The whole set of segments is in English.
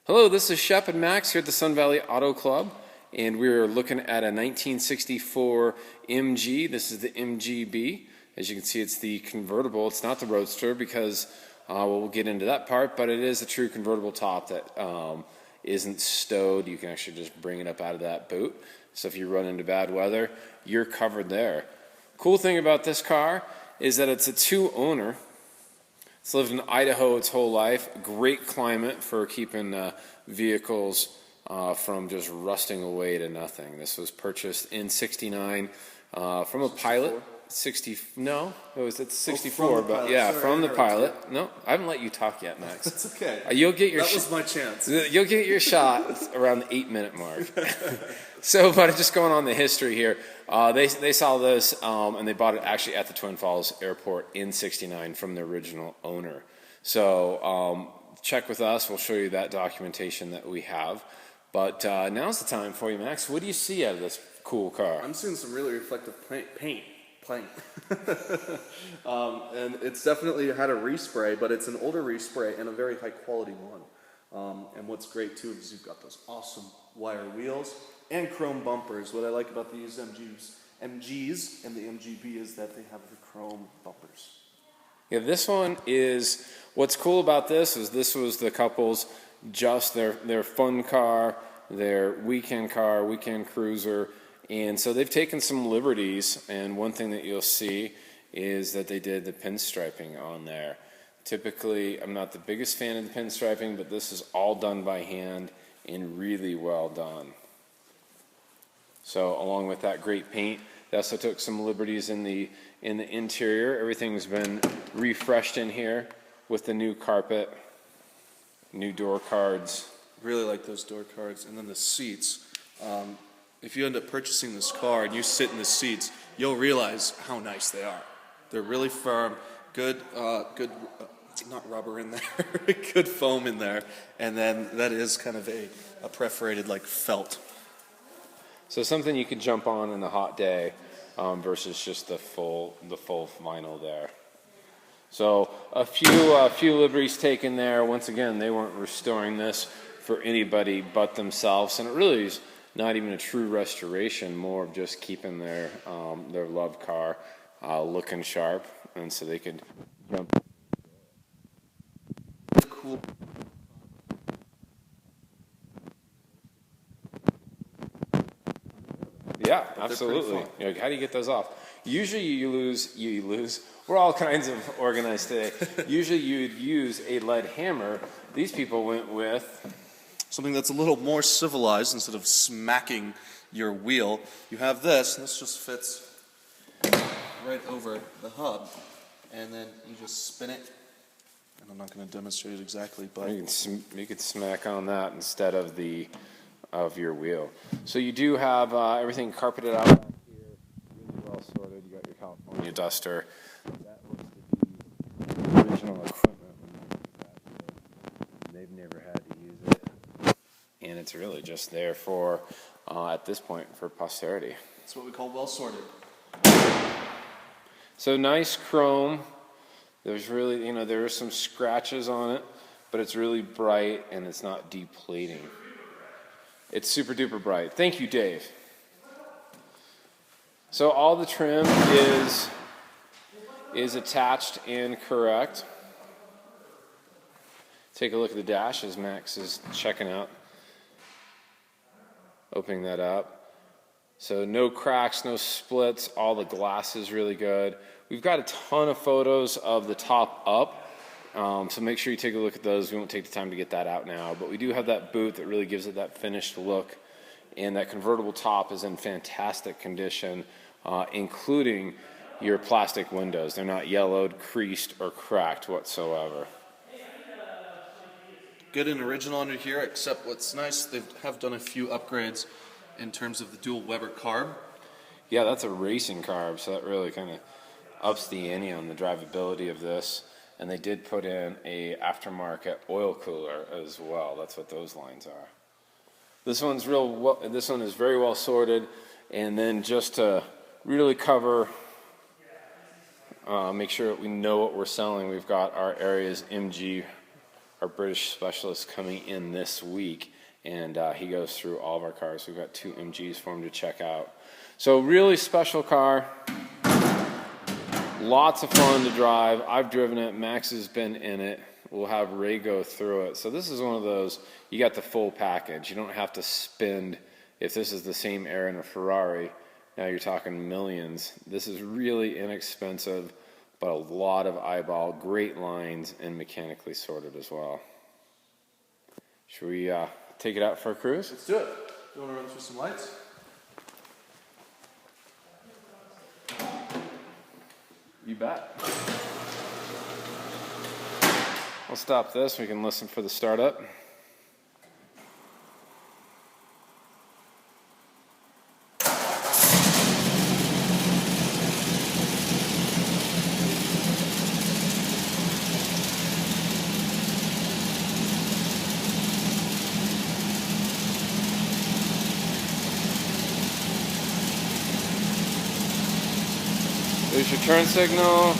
Hello, this is Shep and Max here at the Sun Valley Auto Club, and we're looking at a 1964 MG. This is the MGB. As you can see, it's the convertible. It's not the Roadster because we'll get into that part, but it is a true convertible top that isn't stowed. You can actually just bring it up out of that boot. So if you run into bad weather, you're covered there. Cool thing about this car is that it's a two-owner. It's lived in Idaho its whole life. Great climate for keeping vehicles from just rusting away to nothing. This was purchased in '69 from a Pilot. It's 64, but yeah, from the Pilot. No, I haven't let you talk yet, Max. That's okay. You'll get your. That was my chance. You'll get your shot around the 8-minute mark. So, but just going on the history here, they saw this and they bought it actually at the Twin Falls Airport in '69 from the original owner. So check with us. We'll show you that documentation that we have. But now's the time for you, Max. What do you see out of this cool car? I'm seeing some really reflective paint. And it's definitely had a respray, but it's an older respray and a very high quality one. And what's great too is you've got those awesome wire wheels and chrome bumpers. What I like about these MGs and the MGB is that they have the chrome bumpers. Yeah, this one is, what's cool about this is this was the couple's just their fun car, their weekend car, weekend cruiser. And so they've taken some liberties, and one thing that you'll see is that they did the pinstriping on there. Typically, I'm not the biggest fan of the pinstriping, but this is all done by hand and really well done. So along with that great paint, they also took some liberties in the interior. Everything's been refreshed in here with the new carpet, new door cards. Really like those door cards, and then the seats. If you end up purchasing this car and you sit in the seats, you'll realize how nice they are. They're really firm, good, not rubber in there, good foam in there, and then that is kind of a perforated like felt. So something you could jump on in a hot day versus just the full vinyl there. So a few liberties taken there. Once again, they weren't restoring this for anybody but themselves, and it really is not even a true restoration, more of just keeping their loved car looking sharp, and so they could jump. Cool. Yeah, absolutely. Like, how do you get those off? Usually you lose. We're all kinds of organized today. Usually you'd use a lead hammer. These people went with something that's a little more civilized. Instead of smacking your wheel, you have this, and this just fits right over the hub, and then you just spin it. And I'm not going to demonstrate it exactly, but you could smack on that instead of your wheel. So you do have everything carpeted out back here, really well sorted. You got your California duster. That looks to be the original equipment when they did that. They've never had to use it, and it's really just there for at this point for posterity. That's what we call well sorted. So nice chrome. There's really, there are some scratches on it, but it's really bright and it's not deplating. It's super duper bright. Thank you, Dave. So all the trim is attached and correct. Take a look at the dash as Max is checking out. Opening that up. So no cracks, no splits. All the glass is really good. We've got a ton of photos of the top up. So make sure you take a look at those. We won't take the time to get that out now, but we do have that boot that really gives it that finished look, and that convertible top is in fantastic condition, including your plastic windows. They're not yellowed, creased, or cracked whatsoever. Good and original under here, except what's nice, they have done a few upgrades in terms of the dual Weber carb. Yeah, that's a racing carb, so that really kind of ups the ante on the drivability of this. And they did put in a aftermarket oil cooler as well. That's what those lines are. This one's this one is very well sorted. And then just to really cover, make sure that we know what we're selling, we've got our Areas MG our British specialist coming in this week, and he goes through all of our cars. We've got 2 MGs for him to check out. So really special car. Lots of fun to drive. I've driven it. Max has been in it. We'll have Ray go through it. So this is one of those, you got the full package. You don't have to spend, if this is the same air in a Ferrari, now you're talking millions. This is really inexpensive, but a lot of eyeball, great lines, and mechanically sorted as well. Should we take it out for a cruise? Let's do it. You want to run through some lights? You bet. I'll stop this. We can listen for the startup. There's your turn signal,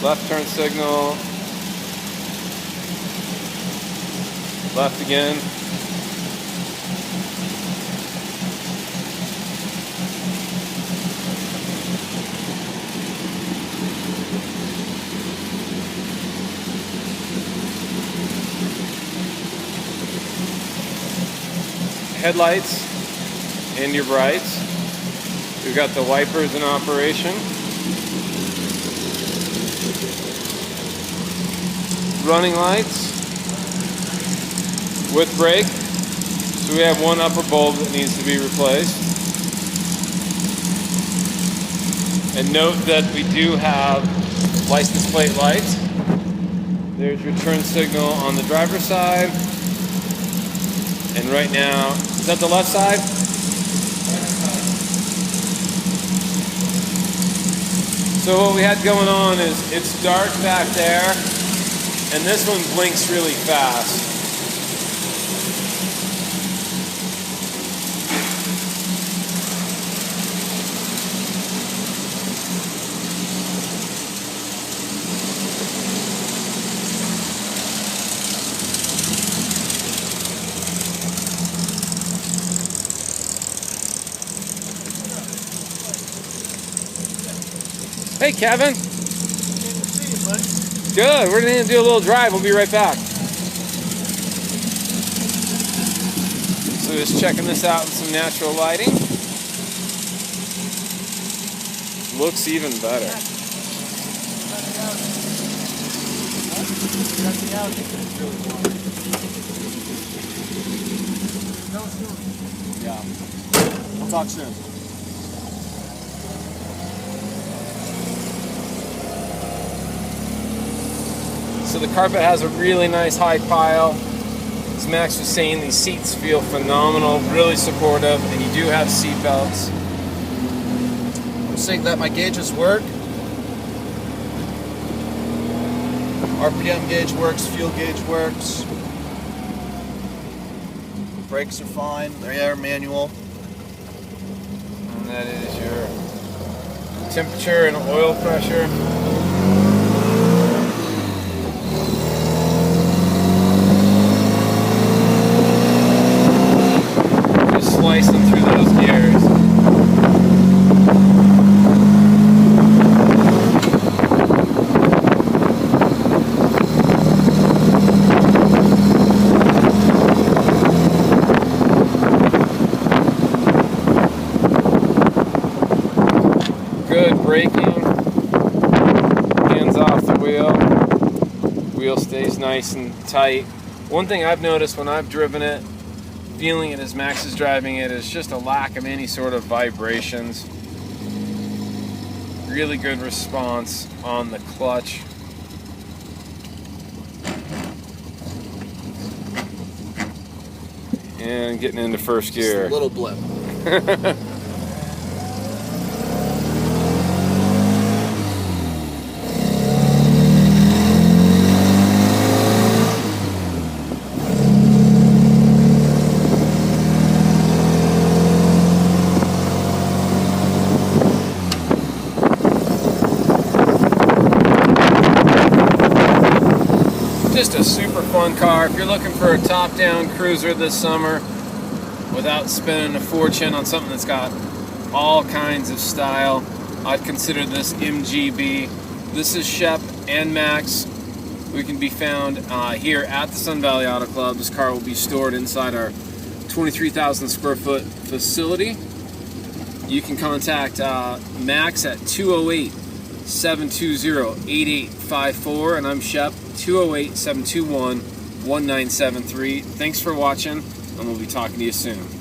left turn signal, left again. Headlights and your brights. We've got the wipers in operation. Running lights with brake. So we have one upper bulb that needs to be replaced. And note that we do have license plate lights. There's your turn signal on the driver's side. And right now, is that the left side? So what we had going on is it's dark back there, and this one blinks really fast. Hey, Kevin. Good. We're going to do a little drive. We'll be right back. So just checking this out with some natural lighting. Looks even better. Yeah. We'll talk soon. So the carpet has a really nice high pile. As Max was saying, these seats feel phenomenal, really supportive, and you do have seat belts. I'm seeing that my gauges work. RPM gauge works, fuel gauge works. Brakes are fine, they are manual. And that is your temperature and oil pressure. Slicing through those gears. Good braking. Hands off the wheel. Wheel stays nice and tight. One thing I've noticed when I've driven it, feeling it as Max is driving it, is just a lack of any sort of vibrations. Really good response on the clutch. And getting into first gear. Just a little blip. Just fun car. If you're looking for a top-down cruiser this summer without spending a fortune on something that's got all kinds of style, I'd consider this MGB. This is Shep and Max. We can be found here at the Sun Valley Auto Club. This car will be stored inside our 23,000 square foot facility. You can contact Max at 208-720-8854, and I'm Shep, 208-721-1973. Thanks for watching, and we'll be talking to you soon.